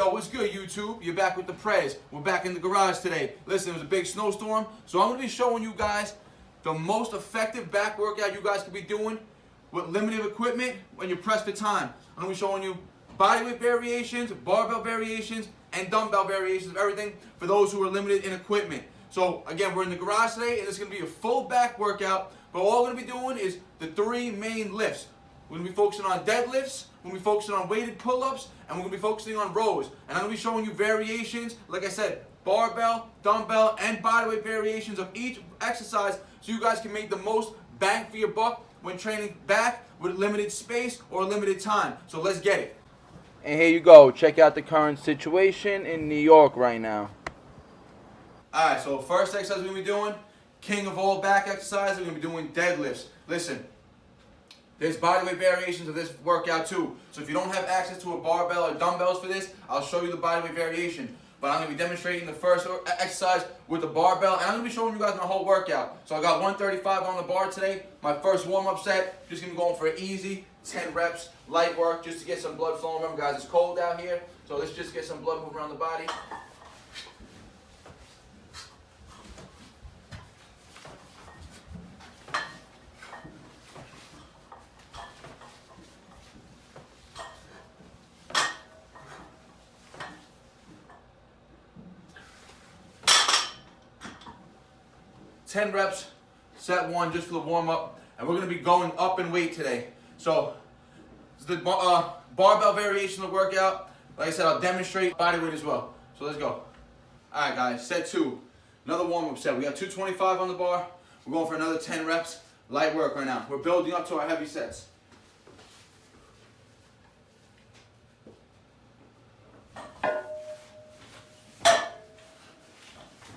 Yo, what's good, YouTube? You're back with the Prez. We're back in the garage today. Listen, it was a big snowstorm, so I'm going to be showing you guys the most effective back workout you guys could be doing with limited equipment when you're pressed for time. I'm going to be showing you bodyweight variations, barbell variations, and dumbbell variations of everything for those who are limited in equipment. So, again, we're in the garage today, and it's going to be a full back workout, but all we're going to be doing is the 3 main lifts. We're going to be focusing on deadlifts, we're going to be focusing on weighted pull-ups, and we're going to be focusing on rows. And I'm going to be showing you variations, like I said, barbell, dumbbell, and bodyweight variations of each exercise so you guys can make the most bang for your buck when training back with limited space or limited time. So let's get it. And here you go. Check out the current situation in New York right now. Alright, so first exercise we're going to be doing, king of all back exercises, we're going to be doing deadlifts. Listen, there's bodyweight variations of this workout too. So if you don't have access to a barbell or dumbbells for this, I'll show you the bodyweight variation. But I'm going to be demonstrating the first exercise with the barbell, and I'm going to be showing you guys my whole workout. So I got 135 on the bar today. My first warm-up set, just going to be going for an easy 10 reps, light work, just to get some blood flowing. Remember guys, it's cold out here, so let's just get some blood moving around the body. Ten reps, set 1 just for the warm-up, and we're going to be going up in weight today. So, the barbell variation of the workout, like I said, I'll demonstrate body weight as well. So let's go. Alright guys, set 2, another warm-up set. We got 225 on the bar, we're going for another 10 reps, light work right now. We're building up to our heavy sets.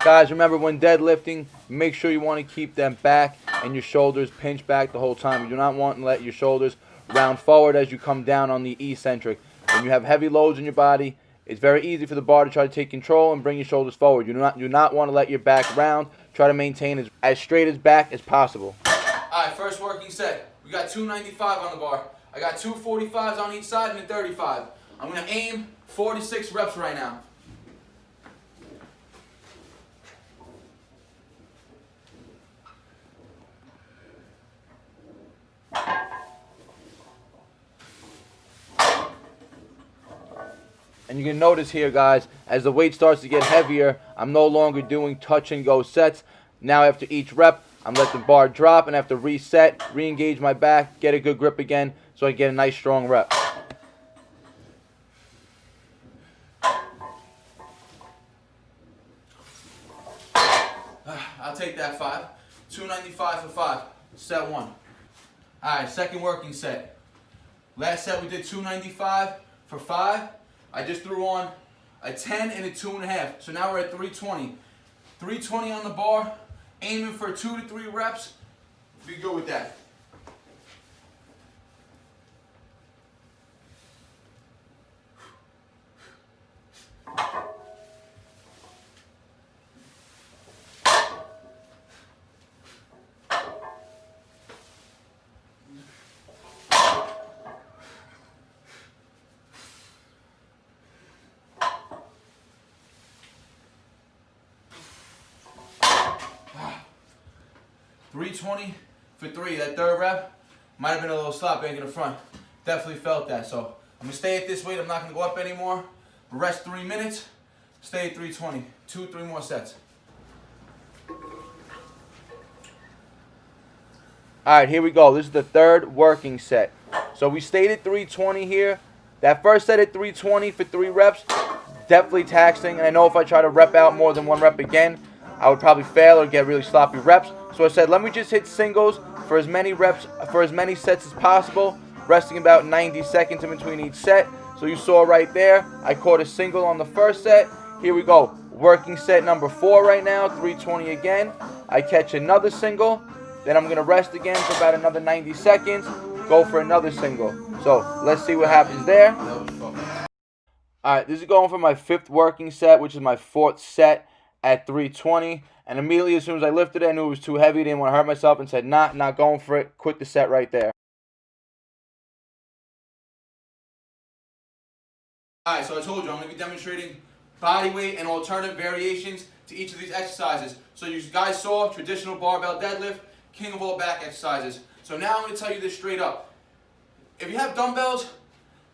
Guys, remember when deadlifting, make sure you want to keep them back and your shoulders pinched back the whole time. You do not want to let your shoulders round forward as you come down on the eccentric. When you have heavy loads in your body, it's very easy for the bar to try to take control and bring your shoulders forward. You do not want to let your back round. Try to maintain as straight as back as possible. Alright, first working set. We got 295 on the bar. I got 245s on each side and a 35. I'm going to aim 46 reps right now. And you can notice here, guys, as the weight starts to get heavier, I'm no longer doing touch and go sets. Now after each rep, I'm letting the bar drop and have to reset, re-engage my back, get a good grip again so I get a nice strong rep. I'll take that 5. 295 for 5. Set 1. Alright, second working set. Last set we did 295 for 5. I just threw on a 10 and a 2.5. So now we're at 320. 320 on the bar, aiming for 2 to 3 reps. Be good with that. $320 for 3. That third rep might have been a little sloppy in the front. Definitely felt that. So I'm going to stay at this weight. I'm not going to go up anymore. Rest 3 minutes. Stay at 320. 2-3 more sets. Alright, here we go. This is the third working set. So we stayed at 320 here. That first set at 320 for 3 reps, definitely taxing. And I know if I try to rep out more than 1 rep again, I would probably fail or get really sloppy reps. So I said, let me just hit singles for as many reps, for as many sets as possible, resting about 90 seconds in between each set. So you saw right there, I caught a single on the first set. Here we go. Working set number 4 right now, 320 again. I catch another single. Then I'm going to rest again for about another 90 seconds. Go for another single. So let's see what happens there. Alright, this is going for my 5th working set, which is my 4th set at 320. And immediately as soon as I lifted it, I knew it was too heavy. Didn't want to hurt myself and said, nah, not going for it. Quit the set right there. Alright, so I told you I'm going to be demonstrating body weight and alternative variations to each of these exercises. So you guys saw traditional barbell deadlift, king of all back exercises. So now I'm going to tell you this straight up. If you have dumbbells,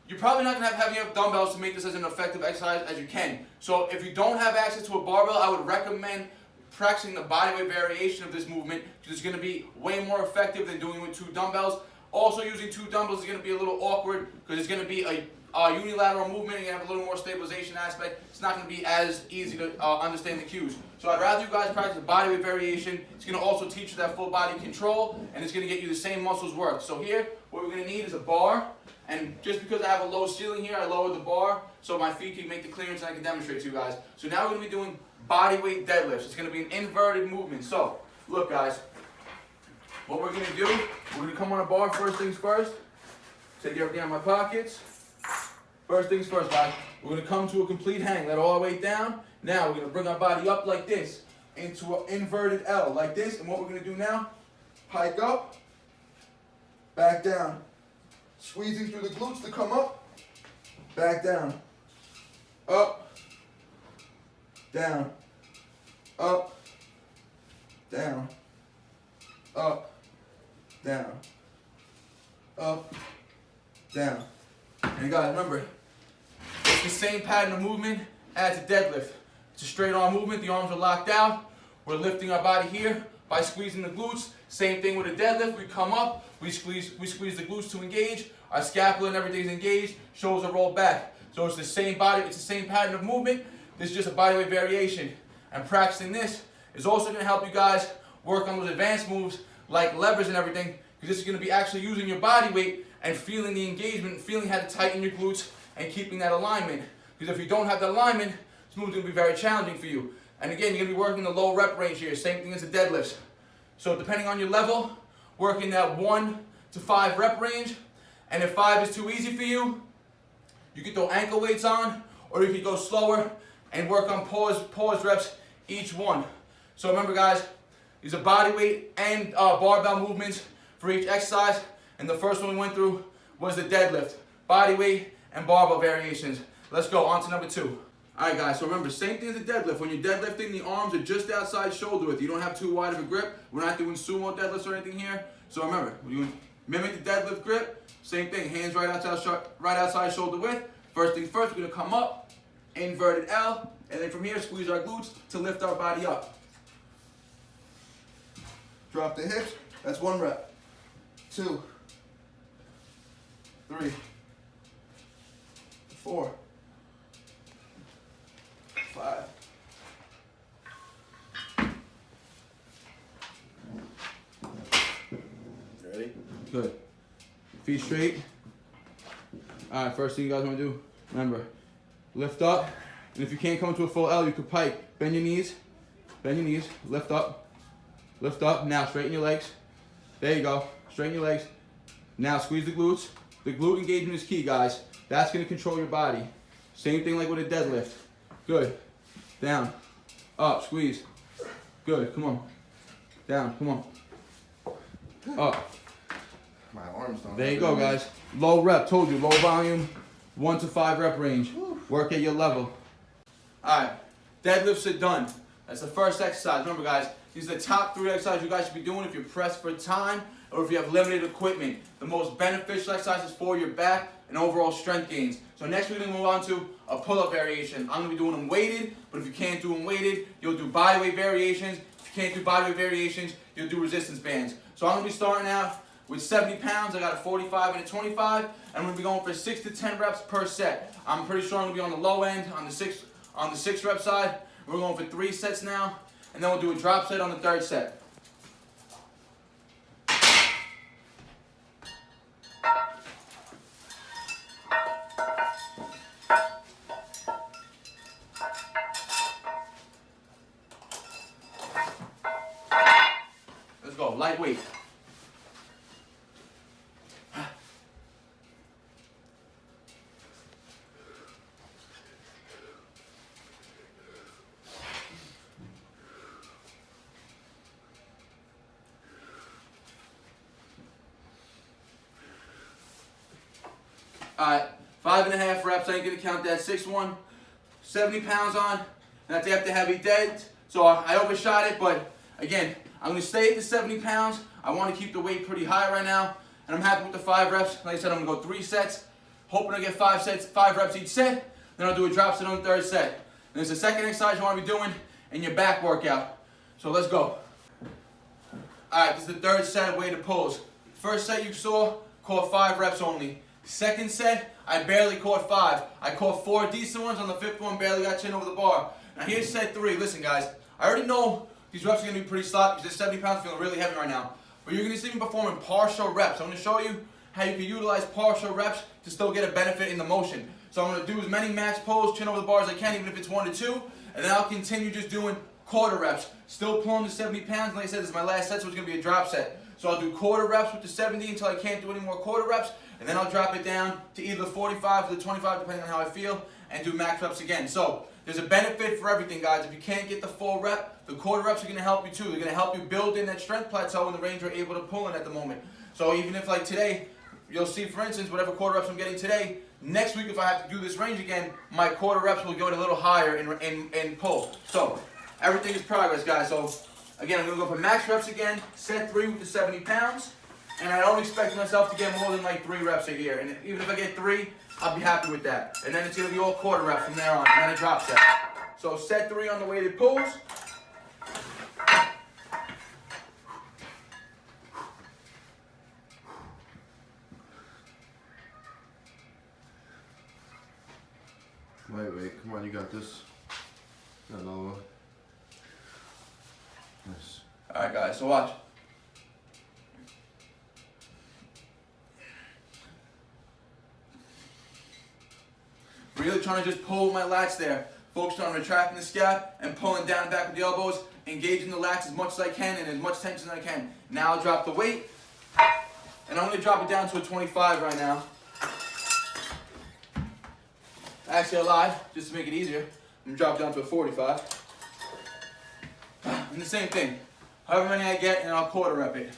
you're probably not going to have heavy enough dumbbells to make this as an effective exercise as you can. So if you don't have access to a barbell, I would recommend practicing the bodyweight variation of this movement because it's going to be way more effective than doing it with 2 dumbbells. Also, using 2 dumbbells is going to be a little awkward because it's going to be a unilateral movement and you have a little more stabilization aspect. It's not going to be as easy to understand the cues. So I'd rather you guys practice the bodyweight variation. It's going to also teach you that full body control and it's going to get you the same muscles work. So here, what we're going to need is a bar. And just because I have a low ceiling here, I lowered the bar so my feet can make the clearance and I can demonstrate to you guys. So now we're going to be doing bodyweight deadlifts. It's going to be an inverted movement. So, look guys, what we're going to do, we're going to come on a bar first things first. Take everything out of my pockets. First things first, guys. We're going to come to a complete hang, let all the way down. Now we're going to bring our body up like this, into an inverted L, like this. And what we're going to do now, hike up, back down. Squeezing through the glutes to come up, back down, up, down, up, down, up, down, up, down. And guys, remember, it's the same pattern of movement as a deadlift. It's a straight arm movement, the arms are locked out. We're lifting our body here by squeezing the glutes. Same thing with a deadlift, we come up, we squeeze the glutes to engage, our scapula and everything's engaged, shoulders are rolled back. So it's the same body, it's the same pattern of movement, this is just a bodyweight variation. And practicing this is also going to help you guys work on those advanced moves like levers and everything, because this is going to be actually using your body weight and feeling the engagement, feeling how to tighten your glutes and keeping that alignment. Because if you don't have that alignment, this move's going to be very challenging for you. And again, you're going to be working the low rep range here, same thing as the deadlifts. So depending on your level, work in that 1 to 5 rep range. And if 5 is too easy for you, you can throw ankle weights on, or you can go slower and work on pause reps each one. So remember guys, these are body weight and barbell movements for each exercise. And the first one we went through was the deadlift, body weight and barbell variations. Let's go on to number 2. Alright guys, so remember, same thing as the deadlift. When you're deadlifting, the arms are just outside shoulder width. You don't have too wide of a grip. We're not doing sumo deadlifts or anything here. So remember, we're doing mimic the deadlift grip. Same thing, hands right outside shoulder width. First things first, we're going to come up, inverted L, and then from here, squeeze our glutes to lift our body up. Drop the hips, that's 1 rep. 2, 3, 4, 5. Ready? Good. Feet straight. Alright, first thing you guys want to do, remember, lift up. And if you can't come to a full L, you could pike. Bend your knees, lift up. Lift up. Now straighten your legs. There you go. Straighten your legs. Now squeeze the glutes. The glute engagement is key, guys. That's going to control your body. Same thing like with a deadlift. Good. Down. Up. Squeeze. Good. Come on. Down. Come on. Up. My arms don't. There you go, guys. Low rep. Told you. Low volume. 1 to 5 rep range. Work at your level. Alright. Deadlifts are done. That's the first exercise. Remember, guys, these are the top 3 exercises you guys should be doing if you're pressed for time or if you have limited equipment. The most beneficial exercises for your back and overall strength gains. So next we're going to move on to a pull-up variation. I'm going to be doing them weighted, but if you can't do them weighted, you'll do bodyweight variations. If you can't do bodyweight variations, you'll do resistance bands. So I'm going to be starting out with 70 pounds. I got a 45 and a 25, and I'm going to be going for 6 to 10 reps per set. I'm pretty sure I'm going to be on the low end, on the 6 rep side. We're going for 3 sets now, and then we'll do a drop set on the 3rd set. Let's go, lightweight. Alright, 5.5 reps. I ain't gonna count that. 6-1, 70 pounds on. And that's after heavy deads. So I overshot it, but again, I'm gonna stay at the 70 pounds. I want to keep the weight pretty high right now, and I'm happy with the 5 reps. Like I said, I'm gonna go 3 sets, hoping to get 5 reps each set. Then I'll do a drop set on the 3rd set. And there's the second exercise you want to be doing in your back workout. So let's go. All right, this is the 3rd set of weighted pulls. First set you saw, caught 5 reps only. Second set, I barely caught 5. I caught 4 decent ones. On the 5th one, barely got chin over the bar. Now here's set 3. Listen, guys, I already know these reps are gonna be pretty sloppy because 70 pounds feeling really heavy right now. But you're gonna see me performing partial reps. I'm gonna show you how you can utilize partial reps to still get a benefit in the motion. So I'm gonna do as many max pulls, chin over the bar as I can, even if it's 1 to 2, and then I'll continue just doing quarter reps. Still pulling the 70 pounds. Like I said, this is my last set, so it's gonna be a drop set. So I'll do quarter reps with the 70 until I can't do any more quarter reps, and then I'll drop it down to either the 45 or the 25, depending on how I feel, and do max reps again. So there's a benefit for everything, guys. If you can't get the full rep, the quarter reps are gonna help you too. They're gonna help you build in that strength plateau in the range you're able to pull in at the moment. So even if like today, you'll see, for instance, whatever quarter reps I'm getting today, next week if I have to do this range again, my quarter reps will go a little higher in pull. So everything is progress, guys. So again, I'm gonna go for max reps again, set 3 with the 70 pounds, and I don't expect myself to get more than like 3 reps a year. And even if I get 3, I'll be happy with that. And then it's gonna be all quarter reps from there on, and then a drop set. So set 3 on the weighted pulls. Wait, come on, you got this. Got another one. Nice. Alright guys, so watch. Really trying to just pull with my lats there. Focused on retracting the scap and pulling down back with the elbows, engaging the lats as much as I can and as much tension as I can. Now I'll drop the weight, and I'm going to drop it down to a 25 right now. Actually, I lied, just to make it easier. I'm going to drop it down to a 45. And the same thing. However many I get, and I'll quarter rep it.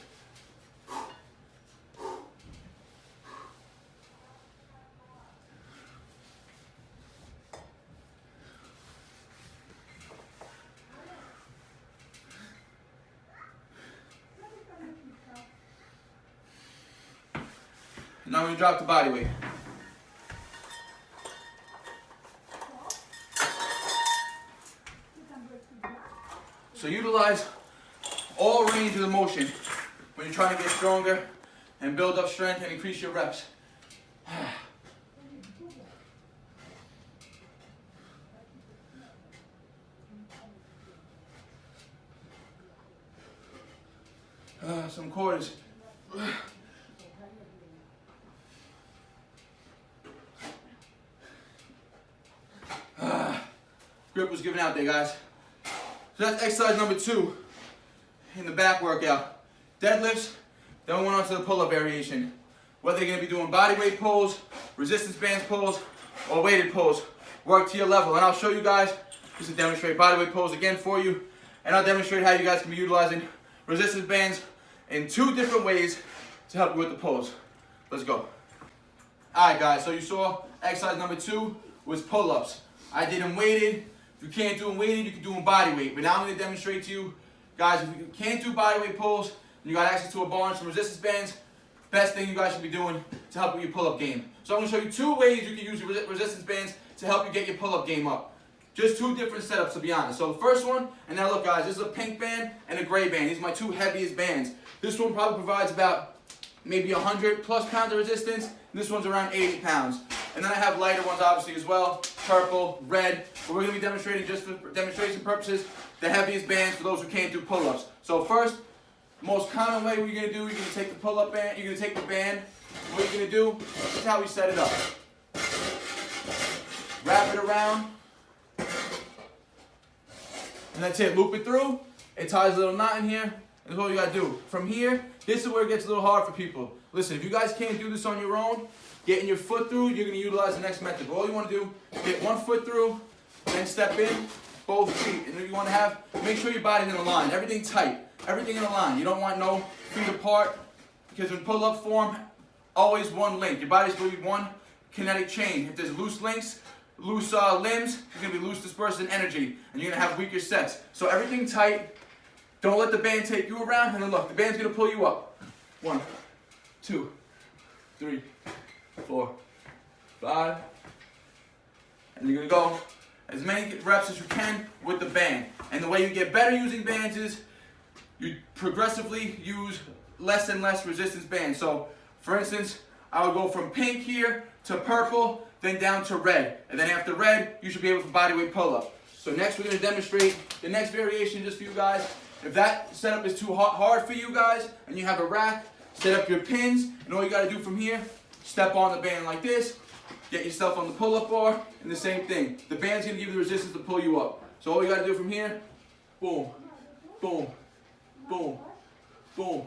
Now I'm going to drop the body weight. So utilize all range of the motion when you're trying to get stronger and build up strength and increase your reps. Some quarters. Grip was given out there, guys. So that's exercise number 2 in the back workout. Deadlifts, then we went on to the pull-up variation. Whether you're going to be doing body weight pulls, resistance bands pulls, or weighted pulls, work to your level. And I'll show you guys, just to demonstrate body weight pulls again for you, and I'll demonstrate how you guys can be utilizing resistance bands in 2 different ways to help you with the pulls. Let's go. Alright guys, so you saw exercise number 2 was pull-ups. I did them weighted. If you can't do them weighted, you can do them body weight. But now I'm going to demonstrate to you, guys, if you can't do body weight pulls, and you got access to a bar and some resistance bands, best thing you guys should be doing to help with your pull-up game. So I'm going to show you 2 ways you can use your resistance bands to help you get your pull-up game up. Just 2 different setups, to be honest. So the first one, and now look guys, this is a pink band and a gray band. These are my 2 heaviest bands. This one probably provides about maybe 100 plus pounds of resistance, and this one's around 80 pounds. And then I have lighter ones obviously as well, purple, red, but we're going to be demonstrating, just for demonstration purposes, the heaviest bands for those who can't do pull-ups. So first, most common way you're going to do, you're going to take the pull-up band, you're going to take the band, what you're going to do, this is how we set it up. Wrap it around, and that's it, loop it through, it ties a little knot in here, and that's all you got to do. From here, this is where it gets a little hard for people. Listen, if you guys can't do this on your own, getting your foot through, you're going to utilize the next method. But all you want to do, get 1 foot through, then step in, both feet. And if you want to have, make sure your body's in a line. Everything tight. Everything in a line. You don't want no feet apart, because in pull-up form, always one length. Your body's going to be one kinetic chain. If there's loose links, loose limbs, there's going to be loose dispersed in energy, and you're going to have weaker sets. So everything tight. Don't let the band take you around, and then look, the band's going to pull you up. 1, 2, 3, 4, 5, and you're going to go as many reps as you can with the band. And the way you get better using bands is you progressively use less and less resistance bands. So, for instance, I would go from pink here to purple, then down to red. And then after red, you should be able to bodyweight pull-up. So next we're going to demonstrate the next variation just for you guys. If that setup is too hard for you guys and you have a rack, set up your pins, and all you got to do from here, step on the band like this, get yourself on the pull-up bar, and the same thing. The band's going to give you the resistance to pull you up. So all you got to do from here, boom, boom, boom, boom.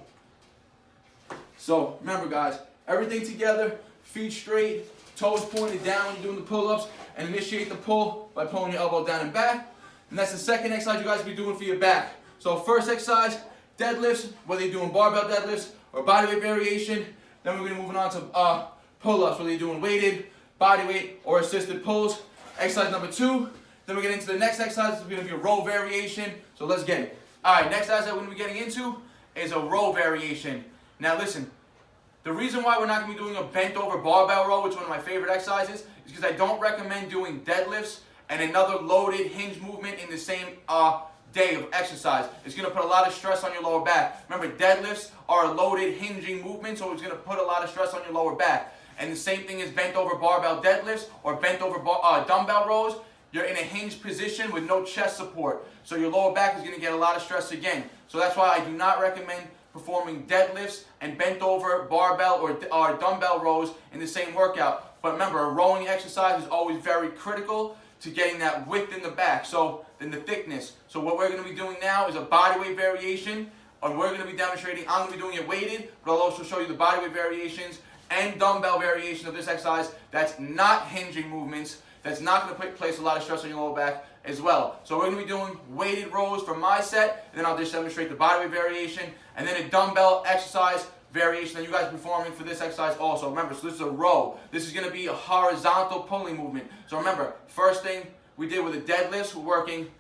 So remember guys, everything together, feet straight, toes pointed down when you're doing the pull-ups, and initiate the pull by pulling your elbow down and back. And that's the second exercise you guys will be doing for your back. So first exercise, deadlifts, whether you're doing barbell deadlifts or bodyweight variation. Then we're going to move on to pull-ups, whether you're doing weighted, bodyweight, or assisted pulls. Exercise number 2. Then we get into the next exercise. It's going to be a row variation. So let's get it. All right, next exercise that we're going to be getting into is a row variation. Now listen, the reason why we're not going to be doing a bent over barbell row, which is one of my favorite exercises, is because I don't recommend doing deadlifts and another loaded hinge movement in the same day of exercise. It's going to put a lot of stress on your lower back. Remember, deadlifts are a loaded hinging movement, so it's going to put a lot of stress on your lower back. And the same thing is bent over barbell deadlifts or bent over dumbbell rows. You're in a hinged position with no chest support. So your lower back is going to get a lot of stress again. So that's why I do not recommend performing deadlifts and bent over barbell or dumbbell rows in the same workout. But remember, a rowing exercise is always very critical to getting that width in the back, so then the thickness. So what we're going to be doing now is a bodyweight variation, and we're going to be demonstrating, I'm going to be doing it weighted, but I'll also show you the bodyweight variations and dumbbell variation of this exercise that's not hinging movements, that's not going to place a lot of stress on your lower back as well. So we're going to be doing weighted rows for my set, and then I'll just demonstrate the bodyweight variation, and then a dumbbell exercise variation that you guys are performing for this exercise also. Remember, so this is a row. This is going to be a horizontal pulling movement. So remember, first thing we did with the deadlifts, we're working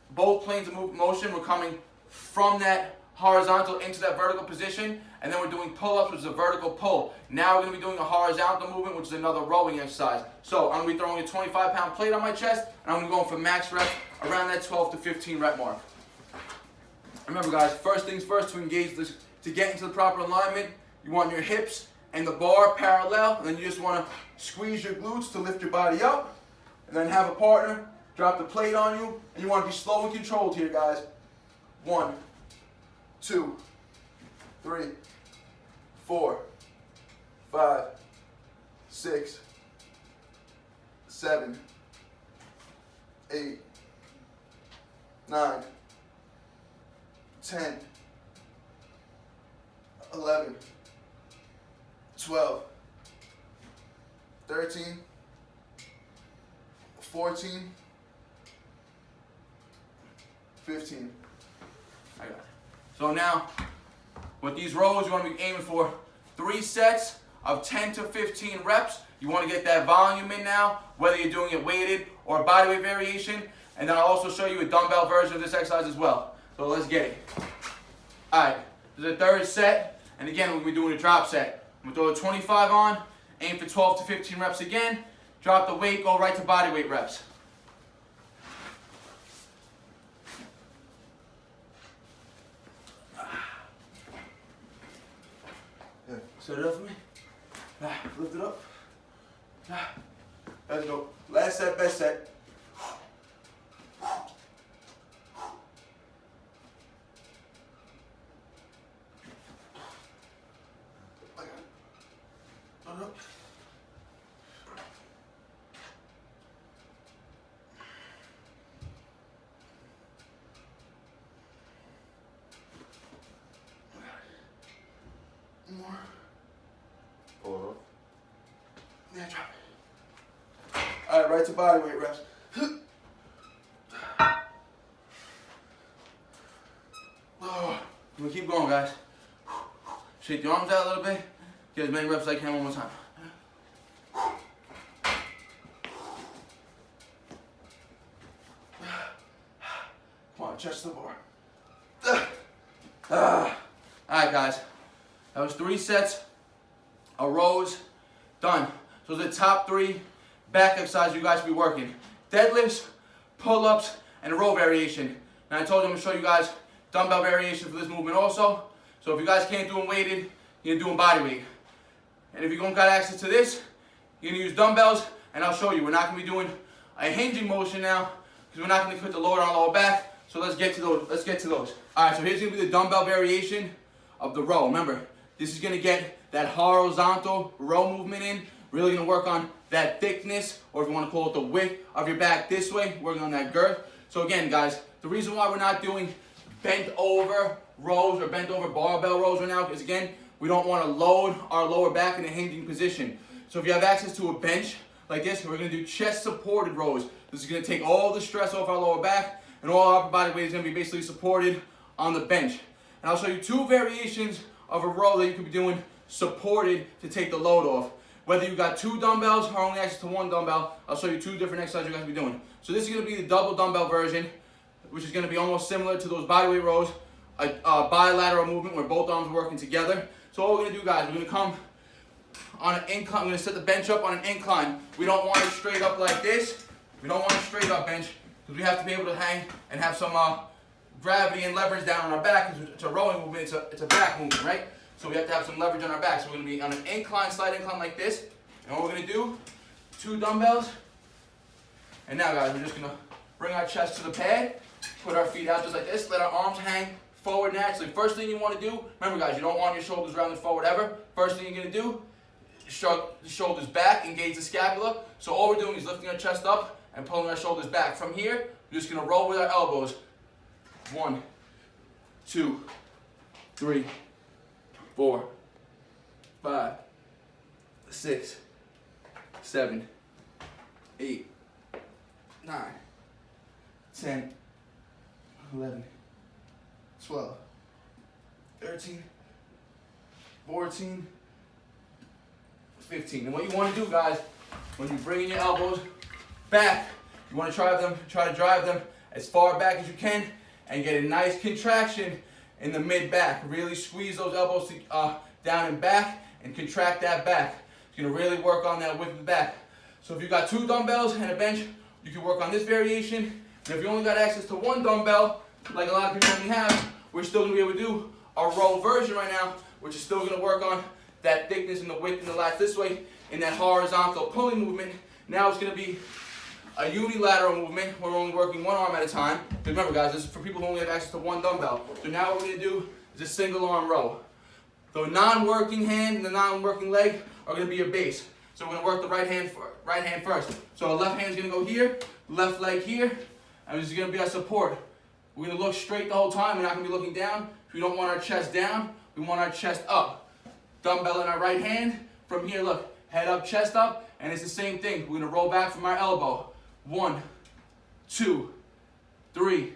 both planes of motion. We're coming from that horizontal into that vertical position, and then we're doing pull-ups, which is a vertical pull. Now we're going to be doing a horizontal movement, which is another rowing exercise. So I'm going to be throwing a 25-pound plate on my chest, and I'm going to be going for max reps around that 12 to 15 rep mark. Remember guys, first things first, to engage this, to get into the proper alignment, you want your hips and the bar parallel, and then you just want to squeeze your glutes to lift your body up, and then have a partner drop the plate on you, and you want to be slow and controlled here guys. 1, 2, 3, 4, 5, 6, 7, 8, 9, 10, 11, 12, 13, 14, 15. I got it. So now, with these rows, you want to be aiming for 3 sets of 10 to 15 reps. You want to get that volume in now, whether you're doing it weighted or bodyweight variation. And then I'll also show you a dumbbell version of this exercise as well. So let's get it. Alright, this is the third set. And again, we're going to be doing a drop set. I'm going to throw a 25 on, aim for 12 to 15 reps again. Drop the weight, go right to bodyweight reps. Set it up for me. Lift it up. Let's go. Last set, best set. More. Pull it up. Yeah, drop it. All right, right to bodyweight reps. Oh, we'll keep going, guys. Shake your arms out a little bit. Get as many reps as I can one more time. chest to the bar. Alright guys, that was 3 sets of rows done. So the top 3 back exercises you guys should be working. Deadlifts, pull-ups, and a row variation. And I told you I'm going to show you guys dumbbell variation for this movement also. So if you guys can't do them weighted, you're going to do them body weight. And if you don't got access to this, you're going to use dumbbells, and I'll show you. We're not going to be doing a hinging motion now, because we're not going to put the load on our lower back. So let's get to those. Alright, so here's going to be the dumbbell variation of the row. Remember, this is going to get that horizontal row movement in. Really going to work on that thickness, or if you want to call it the width of your back this way, working on that girth. So again, guys, the reason why we're not doing bent over rows or bent over barbell rows right now is, again, we don't want to load our lower back in a hinging position. So if you have access to a bench like this, we're going to do chest supported rows. This is going to take all the stress off our lower back, and all our upper body weight is going to be basically supported on the bench. And I'll show you 2 variations of a row that you could be doing supported to take the load off. Whether you got 2 dumbbells or only access to 1 dumbbell, I'll show you 2 different exercises you guys will be doing. So this is going to be the double dumbbell version, which is going to be almost similar to those bodyweight rows, a bilateral movement where both arms are working together. So what we're going to do, guys, we're going to come on an incline. We're going to set the bench up on an incline. We don't want it straight up like this. We don't want it straight up bench, because we have to be able to hang and have some gravity and leverage down on our back, because it's a rowing movement, it's a back movement, right? So we have to have some leverage on our back. So we're going to be on an incline, slight incline like this. And what we're going to do, 2 dumbbells. And now, guys, we're just going to bring our chest to the pad, put our feet out just like this, let our arms hang forward naturally. First thing you want to do, remember guys, you don't want your shoulders rounded forward ever. First thing you're going to do, shrug the shoulders back, engage the scapula. So all we're doing is lifting our chest up and pulling our shoulders back. From here, we're just going to roll with our elbows. 1, 2, 3, 4, 5, 6, 7, 8, 9, 10, 11, 12, 13, 14, 15. And what you want to do, guys, when you bring in your elbows back, you want to try to drive them as far back as you can and get a nice contraction in the mid-back. Really squeeze those elbows down and back and contract that back. It's going to really work on that width of the back. So if you've got 2 dumbbells and a bench, you can work on this variation. And if you only got access to 1 dumbbell, like a lot of people only have, we're still going to be able to do a row version right now, which is still going to work on that thickness and the width and the lats this way in that horizontal pulling movement. Now it's going to be a unilateral movement where we're only working 1 arm at a time. Remember guys, this is for people who only have access to 1 dumbbell. So now what we're going to do is a single arm row. The non-working hand and the non-working leg are going to be your base. So we're going to work the right hand first. So our left hand is going to go here, left leg here, and this is going to be our support. We're going to look straight the whole time. We're not going to be looking down. We don't want our chest down. We want our chest up. Dumbbell in our right hand. From here, look, head up, chest up, and it's the same thing. We're going to roll back from our elbow. 1, 2, 3,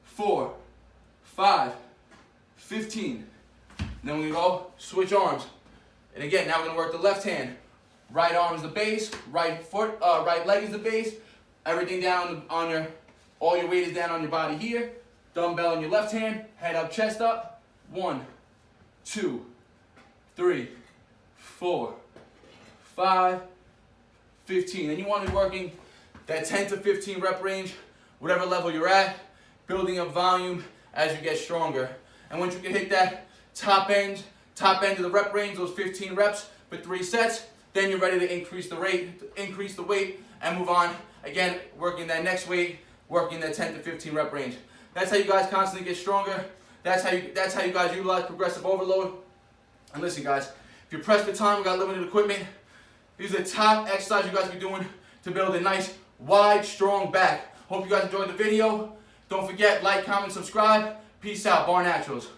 4, 5, 15. Then we're going to go switch arms. And again, now we're going to work the left hand. Right arm is the base, right leg is the base. Everything down on your, all your weight is down on your body here. Dumbbell in your left hand, head up, chest up. 1, 2, 3, 4, 5, 15. And you want to be working that 10 to 15 rep range, whatever level you're at, building up volume as you get stronger. And once you can hit that top end of the rep range, those 15 reps for 3 sets, then you're ready to increase the weight and move on. Again, working that next weight, working that 10 to 15 rep range. That's how you guys constantly get stronger. That's how you guys utilize progressive overload. And listen guys, if you're pressed for time, we got limited equipment. These are the top exercises you guys be doing to build a nice, wide, strong back. Hope you guys enjoyed the video. Don't forget, like, comment, subscribe. Peace out, Bar Naturals.